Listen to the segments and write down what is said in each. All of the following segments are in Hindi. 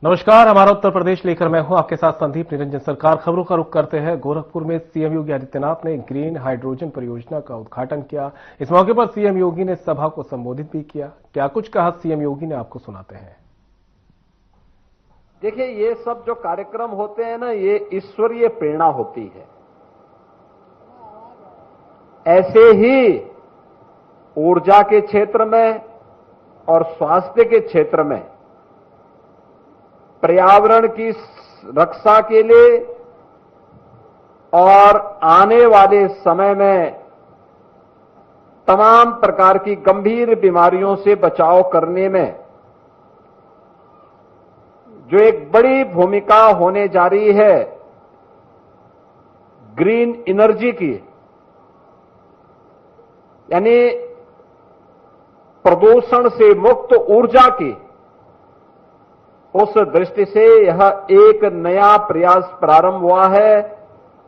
नमस्कार, हमारा उत्तर प्रदेश लेकर मैं हूं आपके साथ संदीप निरंजन। सरकार खबरों का रुख करते हैं। गोरखपुर में सीएम योगी आदित्यनाथ ने ग्रीन हाइड्रोजन परियोजना का उद्घाटन किया। इस मौके पर सीएम योगी ने सभा को संबोधित भी किया। क्या कुछ कहा सीएम योगी ने, आपको सुनाते हैं। देखिए, ये सब जो कार्यक्रम होते हैं ना, ये ईश्वरीय प्रेरणा होती है। ऐसे ही ऊर्जा के क्षेत्र में और स्वास्थ्य के क्षेत्र में पर्यावरण की रक्षा के लिए और आने वाले समय में तमाम प्रकार की गंभीर बीमारियों से बचाव करने में जो एक बड़ी भूमिका होने जा रही है ग्रीन एनर्जी की, यानी प्रदूषण से मुक्त ऊर्जा की, उस दृष्टि से यह एक नया प्रयास प्रारंभ हुआ है।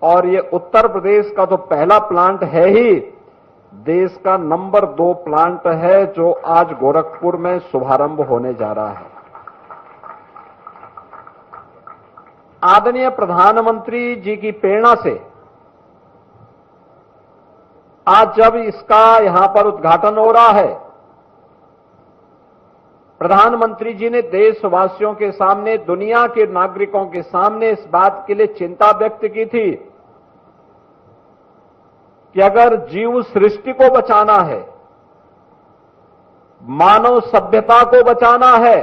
और ये उत्तर प्रदेश का तो पहला प्लांट है ही, देश का नंबर 2 प्लांट है जो आज गोरखपुर में शुभारंभ होने जा रहा है। आदरणीय प्रधानमंत्री जी की प्रेरणा से आज जब इसका यहां पर उद्घाटन हो रहा है, प्रधानमंत्री जी ने देशवासियों के सामने, दुनिया के नागरिकों के सामने इस बात के लिए चिंता व्यक्त की थी कि अगर जीव सृष्टि को बचाना है, मानव सभ्यता को बचाना है,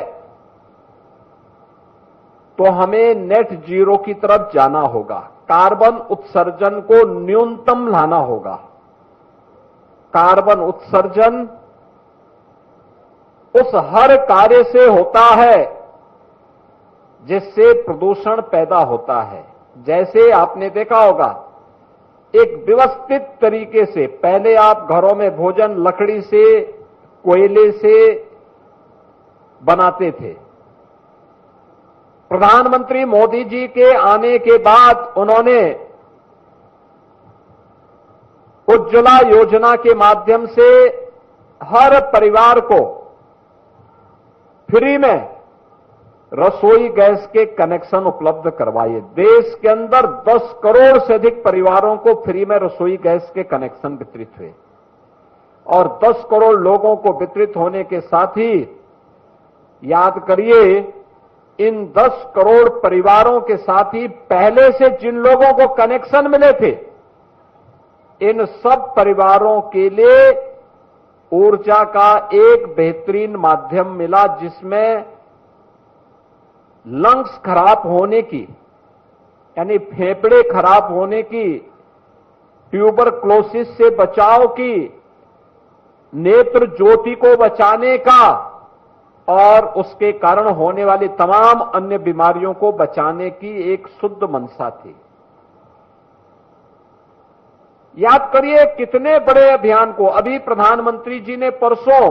तो हमें नेट जीरो की तरफ जाना होगा। कार्बन उत्सर्जन को न्यूनतम लाना होगा। कार्बन उत्सर्जन उस हर कार्य से होता है जिससे प्रदूषण पैदा होता है। जैसे आपने देखा होगा, एक व्यवस्थित तरीके से पहले आप घरों में भोजन लकड़ी से, कोयले से बनाते थे। प्रधानमंत्री मोदी जी के आने के बाद उन्होंने उज्ज्वला योजना के माध्यम से हर परिवार को फ्री में रसोई गैस के कनेक्शन उपलब्ध करवाए। देश के अंदर 10 करोड़ से अधिक परिवारों को फ्री में रसोई गैस के कनेक्शन वितरित हुए। और 10 करोड़ लोगों को वितरित होने के साथ ही याद करिए, इन 10 करोड़ परिवारों के साथ ही पहले से जिन लोगों को कनेक्शन मिले थे, इन सब परिवारों के लिए ऊर्जा का एक बेहतरीन माध्यम मिला, जिसमें लंग्स खराब होने की, यानी फेफड़े खराब होने की, ट्यूबरक्लोसिस से बचाव की, नेत्र ज्योति को बचाने का और उसके कारण होने वाली तमाम अन्य बीमारियों को बचाने की एक शुद्ध मंशा थी। याद करिए कितने बड़े अभियान को अभी प्रधानमंत्री जी ने परसों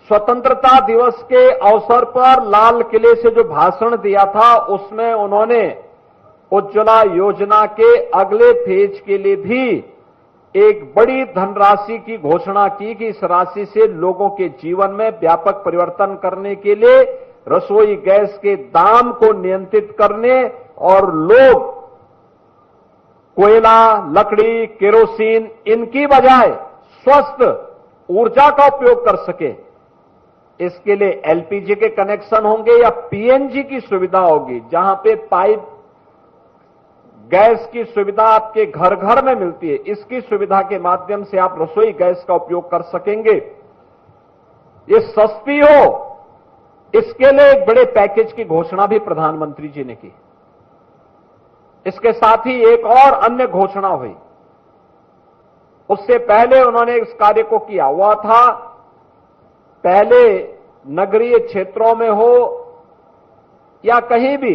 स्वतंत्रता दिवस के अवसर पर लाल किले से जो भाषण दिया था, उसमें उन्होंने उज्ज्वला योजना के अगले फेज के लिए भी एक बड़ी धनराशि की घोषणा की कि इस राशि से लोगों के जीवन में व्यापक परिवर्तन करने के लिए रसोई गैस के दाम को नियंत्रित करने और लोग कोयला, लकड़ी, केरोसिन इनकी बजाय स्वस्थ ऊर्जा का उपयोग कर सके। इसके लिए एलपीजी के कनेक्शन होंगे या पीएनजी की सुविधा होगी, जहां पे पाइप गैस की सुविधा आपके घर घर में मिलती है। इसकी सुविधा के माध्यम से आप रसोई गैस का उपयोग कर सकेंगे। ये सस्ती हो, इसके लिए एक बड़े पैकेज की घोषणा भी प्रधानमंत्री जी ने की। इसके साथ ही एक और अन्य घोषणा हुई। उससे पहले उन्होंने इस कार्य को किया हुआ था, पहले नगरीय क्षेत्रों में हो या कहीं भी,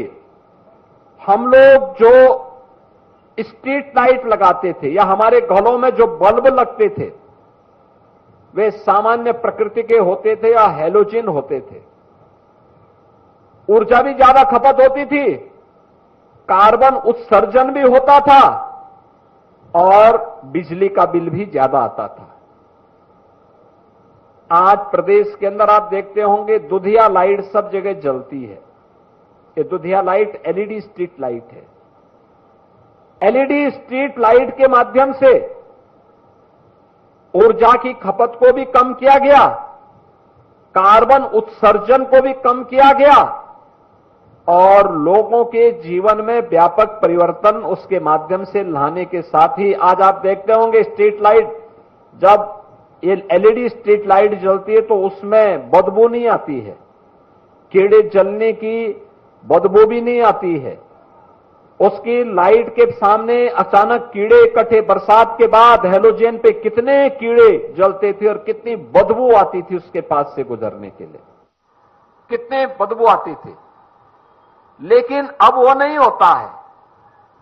हम लोग जो स्ट्रीट लाइट लगाते थे या हमारे घरों में जो बल्ब लगते थे, वे सामान्य प्रकृति के होते थे या हैलोजन होते थे। ऊर्जा भी ज्यादा खपत होती थी, कार्बन उत्सर्जन भी होता था और बिजली का बिल भी ज्यादा आता था। आज प्रदेश के अंदर आप देखते होंगे दुधिया लाइट सब जगह जलती है। ये दुधिया लाइट एलईडी स्ट्रीट लाइट है। एलईडी स्ट्रीट लाइट के माध्यम से ऊर्जा की खपत को भी कम किया गया, कार्बन उत्सर्जन को भी कम किया गया और लोगों के जीवन में व्यापक परिवर्तन उसके माध्यम से लाने के साथ ही आज आप देखते होंगे स्ट्रीट लाइट, जब ये एलईडी स्ट्रीट लाइट जलती है तो उसमें बदबू नहीं आती है, कीड़े जलने की बदबू भी नहीं आती है। उसकी लाइट के सामने अचानक कीड़े इकट्ठे, बरसात के बाद हेलोजन पे कितने कीड़े जलते थे और कितनी बदबू आती थी उसके पास से गुजरने के लिए, कितने बदबू आती थी। लेकिन अब वो नहीं होता है।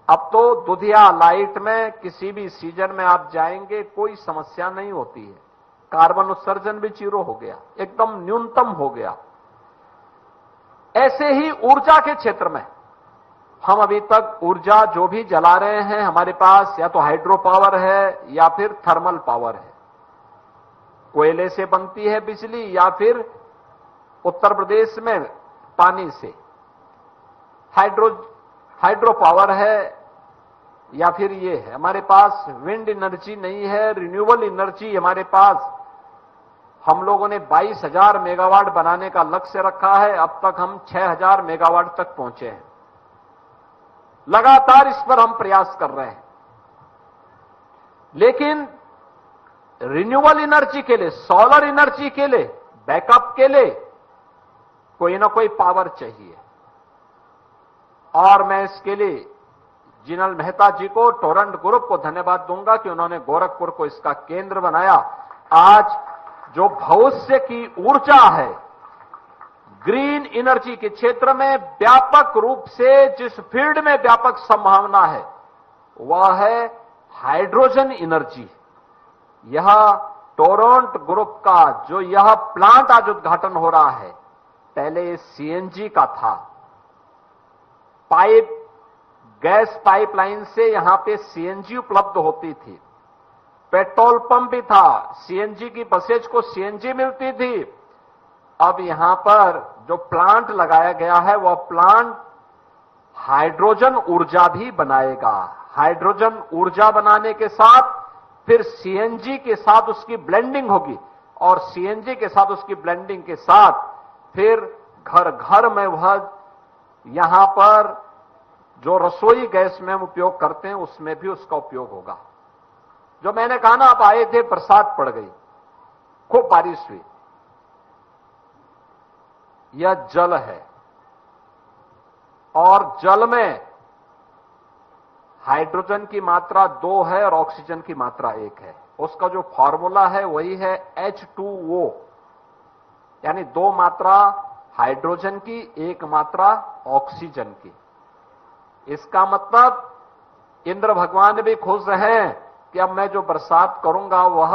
अब तो दुधिया लाइट में किसी भी सीजन में आप जाएंगे कोई समस्या नहीं होती है। कार्बन उत्सर्जन भी जीरो हो गया, एकदम न्यूनतम हो गया। ऐसे ही ऊर्जा के क्षेत्र में हम अभी तक ऊर्जा जो भी जला रहे हैं हमारे पास या तो हाइड्रो पावर है या फिर थर्मल पावर है। कोयले से बनती है बिजली या फिर उत्तर प्रदेश में पानी से हाइड्रो पावर है या फिर ये है। हमारे पास विंड एनर्जी नहीं है, रिन्यूएबल एनर्जी हमारे पास। हम लोगों ने 22,000 मेगावाट बनाने का लक्ष्य रखा है, अब तक हम 6,000 मेगावाट तक पहुंचे हैं। लगातार इस पर हम प्रयास कर रहे हैं, लेकिन रिन्यूएबल एनर्जी के लिए, सोलर एनर्जी के लिए, बैकअप के लिए कोई ना कोई पावर चाहिए। और मैं इसके लिए जिनल मेहता जी को, टोरंट ग्रुप को धन्यवाद दूंगा कि उन्होंने गोरखपुर को इसका केंद्र बनाया। आज जो भविष्य की ऊर्जा है, ग्रीन एनर्जी के क्षेत्र में व्यापक रूप से जिस फील्ड में व्यापक संभावना है वह है हाइड्रोजन एनर्जी। यह टोरंट ग्रुप का जो यह प्लांट आज उद्घाटन हो रहा है, पहले सीएनजी का था। गैस पाइपलाइन से यहां पे सीएनजी उपलब्ध होती थी, पेट्रोल पंप भी था, सीएनजी की बसेज को सीएनजी मिलती थी। अब यहां पर जो प्लांट लगाया गया है वह प्लांट हाइड्रोजन ऊर्जा भी बनाएगा। हाइड्रोजन ऊर्जा बनाने के साथ फिर सीएनजी के साथ उसकी ब्लेंडिंग होगी और सीएनजी के साथ उसकी ब्लेंडिंग के साथ फिर घर घर में वह यहां पर जो रसोई गैस में हम उपयोग करते हैं उसमें भी उसका उपयोग होगा। जो मैंने कहा ना, आप आए थे, बरसात पड़ गई, खूब बारिश हुई, यह जल है और जल में हाइड्रोजन की मात्रा 2 है और ऑक्सीजन की मात्रा 1 है। उसका जो फॉर्मूला है वही है H2O, यानी 2 मात्रा हाइड्रोजन की, 1 मात्रा ऑक्सीजन की। इसका मतलब इंद्र भगवान भी खुश हैं कि अब मैं जो बरसात करूंगा वह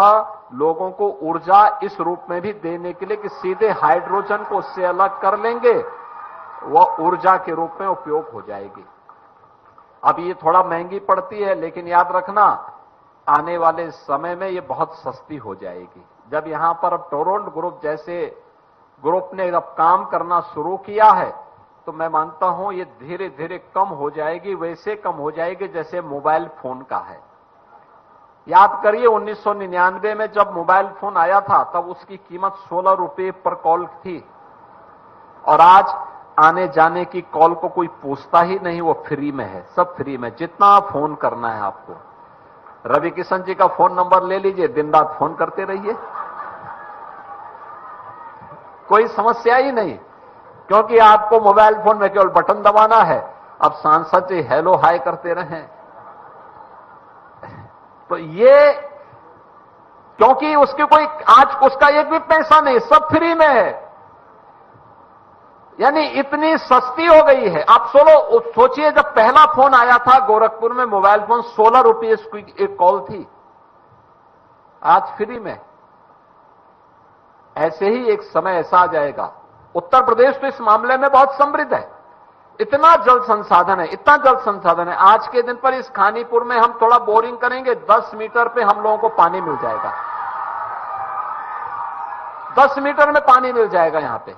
लोगों को ऊर्जा इस रूप में भी देने के लिए कि सीधे हाइड्रोजन को उससे अलग कर लेंगे, वह ऊर्जा के रूप में उपयोग हो जाएगी। अब ये थोड़ा महंगी पड़ती है, लेकिन याद रखना आने वाले समय में ये बहुत सस्ती हो जाएगी। जब यहां पर अब टोरंट ग्रुप जैसे ग्रुप ने अब काम करना शुरू किया है तो मैं मानता हूं ये धीरे धीरे कम हो जाएगी। वैसे कम हो जाएगी जैसे मोबाइल फोन का है। याद करिए 1999 में जब मोबाइल फोन आया था तब उसकी कीमत 16 रुपए पर कॉल थी और आज आने जाने की कॉल को कोई पूछता ही नहीं, वो फ्री में है, सब फ्री में। जितना फोन करना है आपको, रवि किशन जी का फोन नंबर ले लीजिए, दिन रात फोन करते रहिए, कोई समस्या ही नहीं, क्योंकि आपको मोबाइल फोन में केवल बटन दबाना है। अब सांसद जी हेलो हाय करते रहें, तो ये क्योंकि उसके कोई आज उसका एक भी पैसा नहीं, सब फ्री में है, यानी इतनी सस्ती हो गई है। आप सोचिए जब पहला फोन आया था गोरखपुर में मोबाइल फोन 16 रुपये की एक कॉल थी, आज फ्री में। ऐसे ही एक समय ऐसा आ जाएगा। उत्तर प्रदेश तो इस मामले में बहुत समृद्ध है, इतना जल संसाधन है, इतना जल संसाधन है। आज के दिन पर इस खानीपुर में हम थोड़ा बोरिंग करेंगे, 10 मीटर पे हम लोगों को पानी मिल जाएगा। 10 मीटर में पानी मिल जाएगा यहां पे।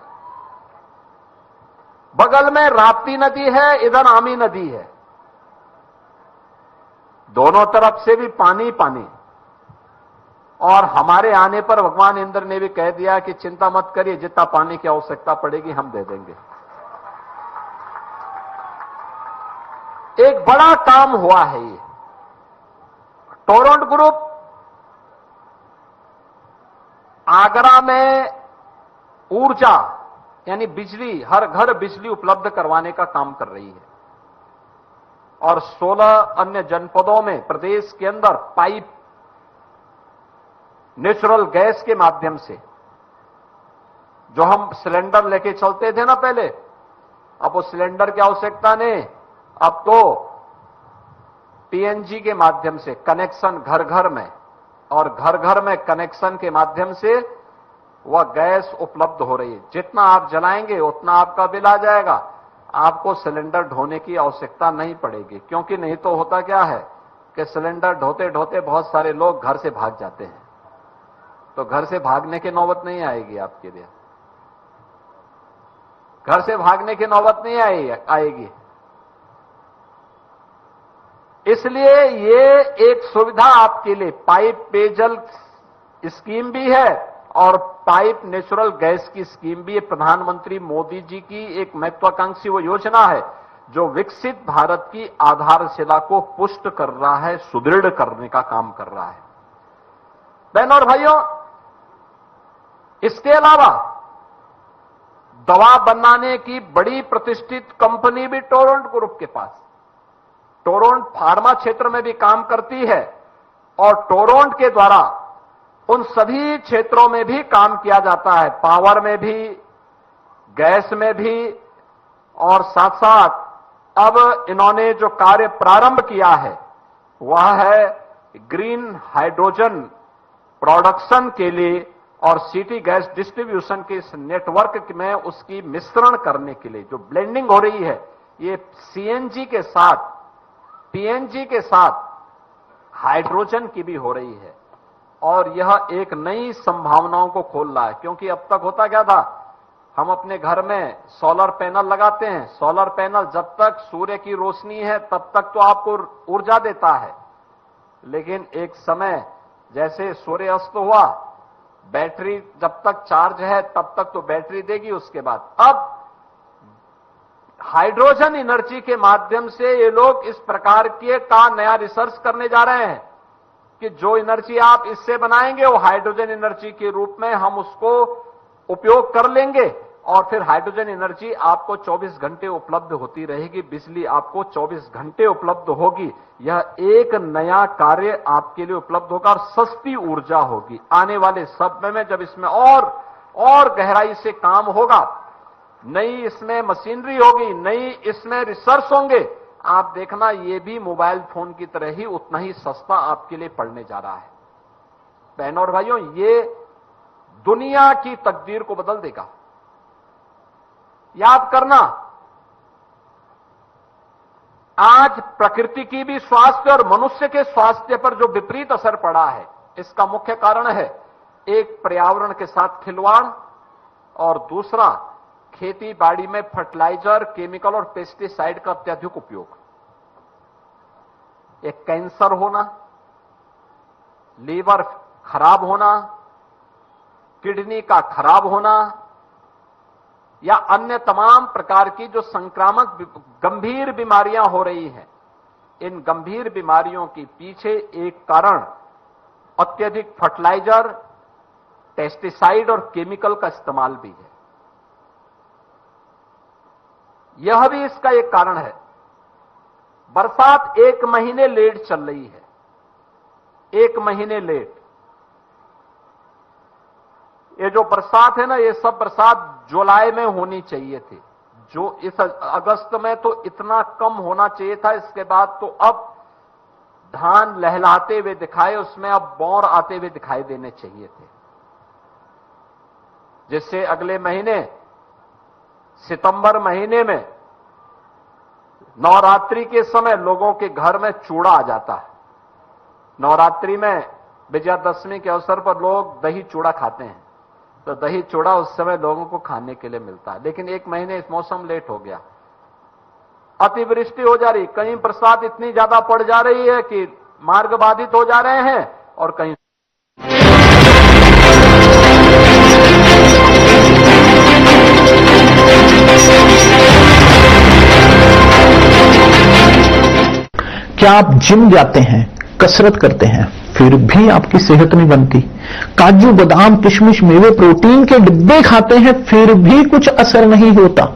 बगल में राप्ती नदी है, इधर आमी नदी है, दोनों तरफ से भी पानी पानी। और हमारे आने पर भगवान इंद्र ने भी कह दिया कि चिंता मत करिए, जितना पानी की आवश्यकता पड़ेगी हम दे देंगे। एक बड़ा काम हुआ है ये। टोरंट ग्रुप आगरा में ऊर्जा यानी बिजली, हर घर बिजली उपलब्ध करवाने का काम कर रही है और 16 अन्य जनपदों में प्रदेश के अंदर पाइप नेचुरल गैस के माध्यम से, जो हम सिलेंडर लेके चलते थे ना पहले, अब वो सिलेंडर की आवश्यकता नहीं, अब तो पीएनजी के माध्यम से कनेक्शन घर घर में, और घर घर में कनेक्शन के माध्यम से वह गैस उपलब्ध हो रही है। जितना आप जलाएंगे उतना आपका बिल आ जाएगा, आपको सिलेंडर ढोने की आवश्यकता नहीं पड़ेगी। क्योंकि नहीं तो होता क्या है कि सिलेंडर ढोते ढोते बहुत सारे लोग घर से भाग जाते हैं, तो घर से भागने की नौबत नहीं आएगी आपके लिए, घर से भागने की नौबत नहीं आएगी। इसलिए ये एक सुविधा आपके लिए पाइप पेयजल स्कीम भी है और पाइप नेचुरल गैस की स्कीम भी है। प्रधानमंत्री मोदी जी की एक महत्वाकांक्षी वो योजना है जो विकसित भारत की आधारशिला को पुष्ट कर रहा है, सुदृढ़ करने का काम कर रहा है। बहनों और भाइयों, इसके अलावा दवा बनाने की बड़ी प्रतिष्ठित कंपनी भी टोरंट ग्रुप के पास, टोरंट फार्मा क्षेत्र में भी काम करती है और टोरंट के द्वारा उन सभी क्षेत्रों में भी काम किया जाता है, पावर में भी, गैस में भी, और साथ साथ अब इन्होंने जो कार्य प्रारंभ किया है वह है ग्रीन हाइड्रोजन प्रोडक्शन के लिए और सिटी गैस डिस्ट्रीब्यूशन के इस नेटवर्क में उसकी मिश्रण करने के लिए जो ब्लेंडिंग हो रही है, ये सीएनजी के साथ, पीएनजी के साथ हाइड्रोजन की भी हो रही है और यह एक नई संभावनाओं को खोल रहा है। क्योंकि अब तक होता क्या था, हम अपने घर में सोलर पैनल लगाते हैं, सोलर पैनल जब तक सूर्य की रोशनी है तब तक तो आपको ऊर्जा देता है, लेकिन एक समय जैसे सूर्य अस्त हुआ, बैटरी जब तक चार्ज है तब तक तो बैटरी देगी, उसके बाद अब हाइड्रोजन एनर्जी के माध्यम से ये लोग इस प्रकार के का नया रिसर्च करने जा रहे हैं कि जो एनर्जी आप इससे बनाएंगे वो हाइड्रोजन एनर्जी के रूप में हम उसको उपयोग कर लेंगे और फिर हाइड्रोजन एनर्जी आपको 24 घंटे उपलब्ध होती रहेगी, बिजली आपको 24 घंटे उपलब्ध होगी। यह एक नया कार्य आपके लिए उपलब्ध होगा और सस्ती ऊर्जा होगी। आने वाले समय में जब इसमें और गहराई से काम होगा, नई इसमें मशीनरी होगी, नई इसमें रिसर्च होंगे, आप देखना ये भी मोबाइल फोन की तरह ही उतना ही सस्ता आपके लिए पड़ने जा रहा है। बहनों और भाइयों, ये दुनिया की तकदीर को बदल देगा। याद करना, आज प्रकृति की भी स्वास्थ्य और मनुष्य के स्वास्थ्य पर जो विपरीत असर पड़ा है, इसका मुख्य कारण है एक पर्यावरण के साथ खिलवाड़ और दूसरा खेती बाड़ी में फर्टिलाइजर, केमिकल और पेस्टिसाइड का अत्यधिक उपयोग। एक कैंसर होना, लीवर खराब होना, किडनी का खराब होना या अन्य तमाम प्रकार की जो संक्रामक गंभीर बीमारियां हो रही हैं, इन गंभीर बीमारियों के पीछे एक कारण अत्यधिक फर्टिलाइजर, पेस्टिसाइड और केमिकल का इस्तेमाल भी है। यह भी इसका एक कारण है। बरसात 1 महीने लेट चल रही है, 1 महीने लेट। ये जो बरसात है ना, ये सब बरसात जुलाई में होनी चाहिए थी, जो इस अगस्त में तो इतना कम होना चाहिए था। इसके बाद तो अब धान लहलाते हुए दिखाए, उसमें अब बौर आते हुए दिखाई देने चाहिए थे, जिससे अगले महीने सितंबर महीने में नवरात्रि के समय लोगों के घर में चूड़ा आ जाता है। नवरात्रि में विजयादशमी के अवसर पर लोग दही चूड़ा खाते हैं। तो दही चूड़ा उस समय लोगों को खाने के लिए मिलता है। लेकिन 1 महीने इस मौसम लेट हो गया, अतिवृष्टि हो जा रही, कहीं बरसात इतनी ज्यादा पड़ जा रही है कि मार्ग बाधित हो जा रहे हैं, और कहीं क्या आप जिम जाते हैं, कसरत करते हैं, फिर भी आपकी सेहत नहीं बनती? काजू बादाम किशमिश मेवे प्रोटीन के डिब्बे खाते हैं, फिर भी कुछ असर नहीं होता?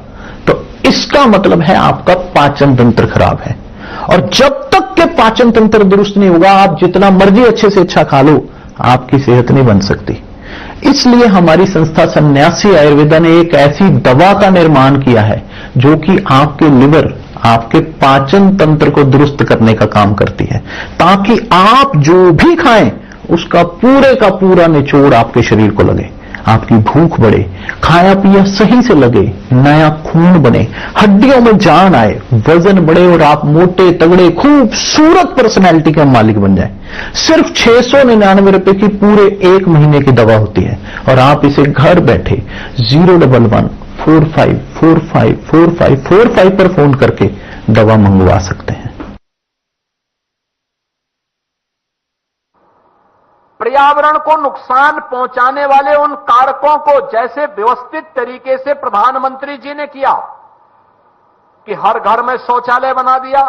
तो इसका मतलब है आपका पाचन तंत्र खराब है। और जब तक के पाचन तंत्र दुरुस्त नहीं होगा, आप जितना मर्जी अच्छे से अच्छा खा लो, आपकी सेहत नहीं बन सकती। इसलिए हमारी संस्था सन्यासी आयुर्वेदा ने एक ऐसी दवा का निर्माण किया है जो कि आपके लिवर, आपके पाचन तंत्र को दुरुस्त करने का काम करती है, ताकि आप जो भी खाएं उसका पूरे का पूरा निचोड़ आपके शरीर को लगे, आपकी भूख बढ़े, खाया पिया सही से लगे, नया खून बने, हड्डियों में जान आए, वजन बढ़े और आप मोटे तगड़े खूबसूरत पर्सनैलिटी के मालिक बन जाए। सिर्फ 699 रुपए की पूरे 1 महीने की दवा होती है और आप इसे घर बैठे 01145454545 पर फोन करके दवा मंगवा सकते हैं। पर्यावरण को नुकसान पहुंचाने वाले उन कारकों को जैसे व्यवस्थित तरीके से प्रधानमंत्री जी ने किया कि हर घर में शौचालय बना दिया।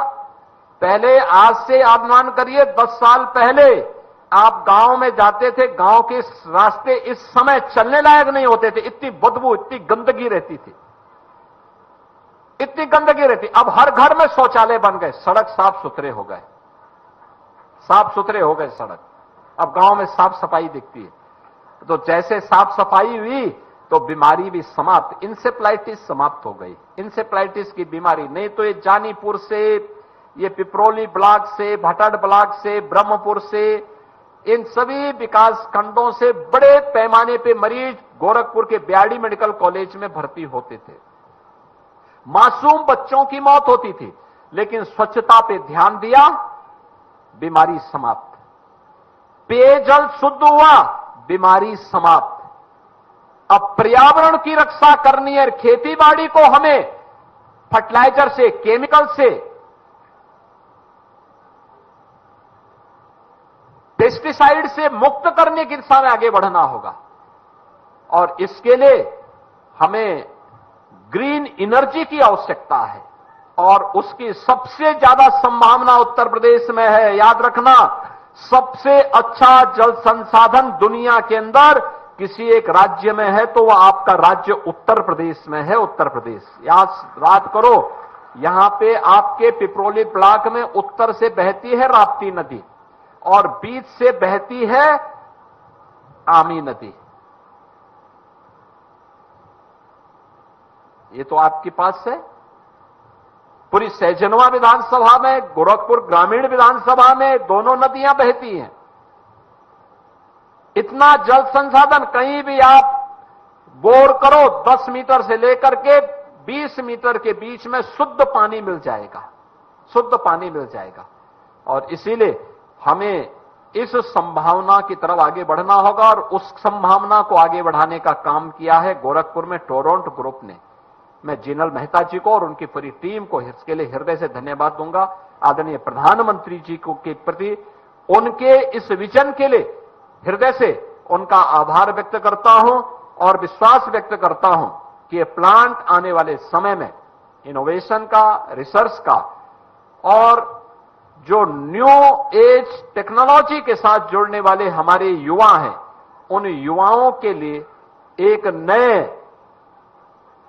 पहले, आज से आप अनुमान करिए 10 साल पहले आप गांव में जाते थे, गांव के रास्ते इस समय चलने लायक नहीं होते थे, इतनी बदबू, इतनी गंदगी रहती थी, इतनी गंदगी रहती। अब हर घर में शौचालय बन गए, सड़क साफ सुथरे हो गए, साफ सुथरे हो गए सड़क। अब गांव में साफ सफाई दिखती है। तो जैसे साफ सफाई हुई तो बीमारी भी समाप्त, इंसेफ्लाइटिस समाप्त हो गई। इंसेफ्लाइटिस की बीमारी नहीं तो ये जानीपुर से, ये पिपरोली ब्लॉक से, भटड़ ब्लॉक से, ब्रह्मपुर से, इन सभी विकास खंडों से बड़े पैमाने पे मरीज गोरखपुर के बीआरडी मेडिकल कॉलेज में भर्ती होते थे। मासूम बच्चों की मौत होती थी, लेकिन स्वच्छता पे ध्यान दिया, बीमारी समाप्त। पेयजल शुद्ध हुआ, बीमारी समाप्त। अब पर्यावरण की रक्षा करनी है, खेती बाड़ी को हमें फर्टिलाइजर से, केमिकल से, पेस्टिसाइड से मुक्त करने की दिशा में आगे बढ़ना होगा। और इसके लिए हमें ग्रीन एनर्जी की आवश्यकता है और उसकी सबसे ज्यादा संभावना उत्तर प्रदेश में है। याद रखना, सबसे अच्छा जल संसाधन दुनिया के अंदर किसी एक राज्य में है तो वह आपका राज्य उत्तर प्रदेश में है। उत्तर प्रदेश, याद करो, यहां पे आपके पिपरोली ब्लॉक में उत्तर से बहती है राप्ती नदी और बीच से बहती है आमी नदी। ये तो आपके पास है। पूरी सहजनवा विधानसभा में, गोरखपुर ग्रामीण विधानसभा में दोनों नदियां बहती हैं। इतना जल संसाधन, कहीं भी आप बोर करो 10 मीटर से लेकर के 20 मीटर के बीच में शुद्ध पानी मिल जाएगा, शुद्ध पानी मिल जाएगा। और इसीलिए हमें इस संभावना की तरफ आगे बढ़ना होगा और उस संभावना को आगे बढ़ाने का काम किया है गोरखपुर में टोरंट ग्रुप ने। मैं जिनल मेहता जी को और उनकी पूरी टीम को इसके लिए हृदय से धन्यवाद दूंगा। आदरणीय प्रधानमंत्री जी को के प्रति उनके इस विजन के लिए हृदय से उनका आभार व्यक्त करता हूं और विश्वास व्यक्त करता हूं कि ये प्लांट आने वाले समय में इनोवेशन का, रिसर्च का और जो न्यू एज टेक्नोलॉजी के साथ जुड़ने वाले हमारे युवा हैं, उन युवाओं के लिए एक नए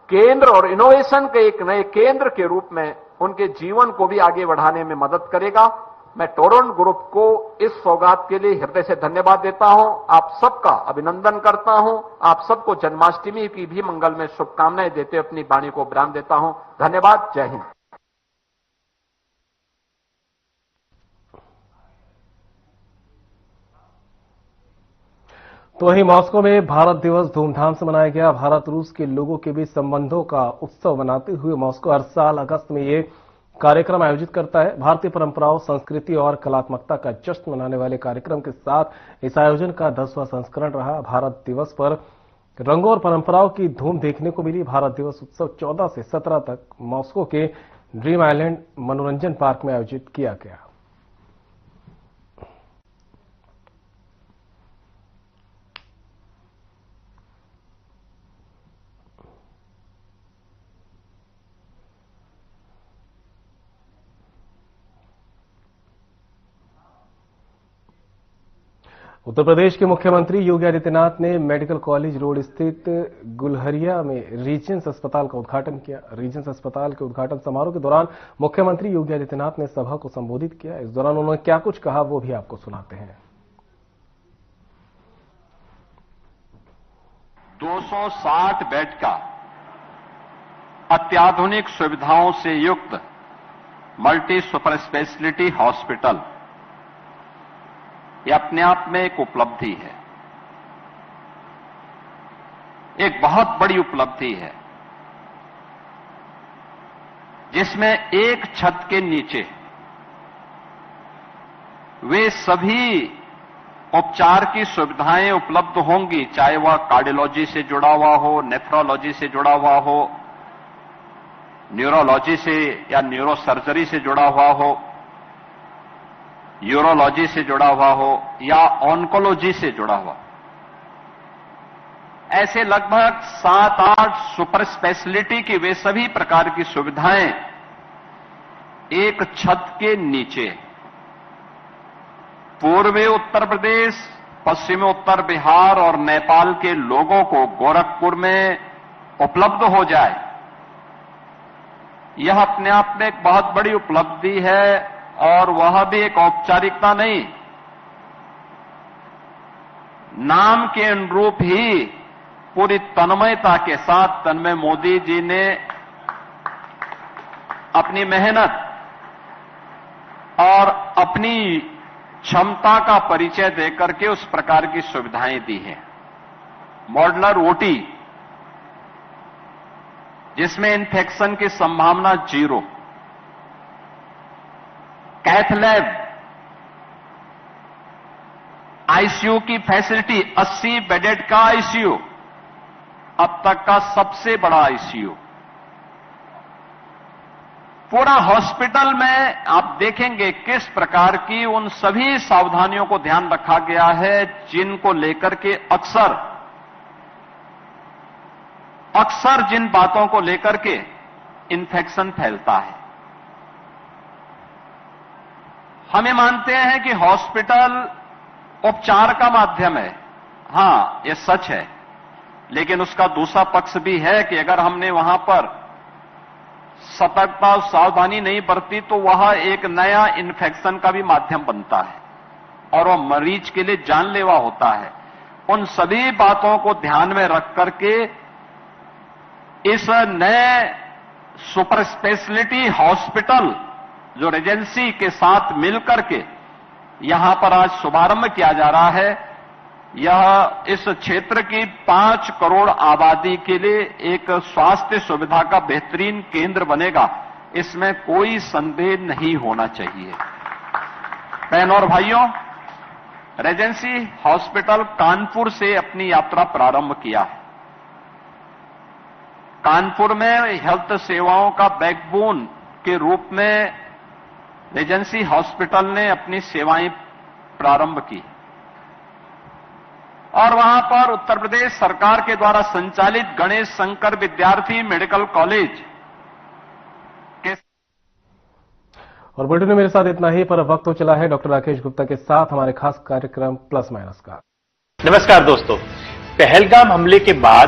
केंद्र और इनोवेशन के एक नए केंद्र के रूप में उनके जीवन को भी आगे बढ़ाने में मदद करेगा। मैं टोरंट ग्रुप को इस सौगात के लिए हृदय से धन्यवाद देता हूं, आप सबका अभिनंदन करता हूं, आप सबको जन्माष्टमी की भी मंगल में शुभकामनाएं देते हुए अपनी वाणी को विराम देता हूं। धन्यवाद। जय हिंद। तो वहीं मॉस्को में भारत दिवस धूमधाम से मनाया गया। भारत रूस के लोगों के बीच संबंधों का उत्सव मनाते हुए मॉस्को हर साल अगस्त में ये कार्यक्रम आयोजित करता है। भारतीय परंपराओं, संस्कृति और कलात्मकता का जश्न मनाने वाले कार्यक्रम के साथ इस आयोजन का 10वां संस्करण रहा। भारत दिवस पर रंगों और परंपराओं की धूम देखने को मिली। भारत दिवस उत्सव 14 से 17 तक मॉस्को के ड्रीम आइलैंड मनोरंजन पार्क में आयोजित किया गया। उत्तर प्रदेश के मुख्यमंत्री योगी आदित्यनाथ ने मेडिकल कॉलेज रोड स्थित गुलहरिया में रीजेंस अस्पताल का उद्घाटन किया। रीजेंस अस्पताल के उद्घाटन समारोह के दौरान मुख्यमंत्री योगी आदित्यनाथ ने सभा को संबोधित किया। इस दौरान उन्होंने क्या कुछ कहा वो भी आपको सुनाते हैं। 260 बेड का अत्याधुनिक सुविधाओं से युक्त मल्टी सुपर स्पेशलिटी हॉस्पिटल ये अपने आप में एक उपलब्धि है, एक बहुत बड़ी उपलब्धि है, जिसमें एक छत के नीचे वे सभी उपचार की सुविधाएं उपलब्ध होंगी, चाहे वह कार्डियोलॉजी से जुड़ा हुआ हो, नेफ्रोलॉजी से जुड़ा हुआ हो, न्यूरोलॉजी से या न्यूरोसर्जरी से जुड़ा हुआ हो, यूरोलॉजी से जुड़ा हुआ हो या ऑन्कोलॉजी से जुड़ा हुआ। ऐसे लगभग 7-8 सुपर स्पेशलिटी की वे सभी प्रकार की सुविधाएं एक छत के नीचे पूर्वी उत्तर प्रदेश, पश्चिमी उत्तर बिहार और नेपाल के लोगों को गोरखपुर में उपलब्ध हो जाए, यह अपने आप में एक बहुत बड़ी उपलब्धि है। और वह भी एक औपचारिकता नहीं, नाम के अनुरूप ही पूरी तन्मयता के साथ तन्मय मोदी जी ने अपनी मेहनत और अपनी क्षमता का परिचय देकर के उस प्रकार की सुविधाएं दी हैं। मॉड्यूलर ओटी, जिसमें इन्फेक्शन की संभावना 0, कैथ लैब, आईसीयू की फैसिलिटी, 80 बेडेड का आईसीयू, अब तक का सबसे बड़ा आईसीयू। पूरा हॉस्पिटल में आप देखेंगे किस प्रकार की उन सभी सावधानियों को ध्यान रखा गया है जिनको लेकर के अक्सर जिन बातों को लेकर के इन्फेक्शन फैलता है। हमें मानते हैं कि हॉस्पिटल उपचार का माध्यम है, हां यह सच है, लेकिन उसका दूसरा पक्ष भी है कि अगर हमने वहां पर सतर्कता और सावधानी नहीं बरती तो वह एक नया इन्फेक्शन का भी माध्यम बनता है और वह मरीज के लिए जानलेवा होता है। उन सभी बातों को ध्यान में रख करके इस नए सुपर स्पेशलिटी हॉस्पिटल जो रेजेंसी के साथ मिलकर के यहां पर आज शुभारंभ किया जा रहा है, यह इस क्षेत्र की 5 करोड़ आबादी के लिए एक स्वास्थ्य सुविधा का बेहतरीन केंद्र बनेगा, इसमें कोई संदेह नहीं होना चाहिए। बहनों और भाइयों, रेजेंसी हॉस्पिटल कानपुर से अपनी यात्रा प्रारंभ किया है। कानपुर में हेल्थ सेवाओं का बैकबोन के रूप में रेजेंसी हॉस्पिटल ने अपनी सेवाएं प्रारंभ की और वहां पर उत्तर प्रदेश सरकार के द्वारा संचालित गणेश शंकर विद्यार्थी मेडिकल कॉलेज के। और बुलेटिन में मेरे साथ इतना ही, पर वक्त हो चला है डॉक्टर राकेश गुप्ता के साथ हमारे खास कार्यक्रम प्लस माइनस का। नमस्कार दोस्तों, पहलगाम हमले के बाद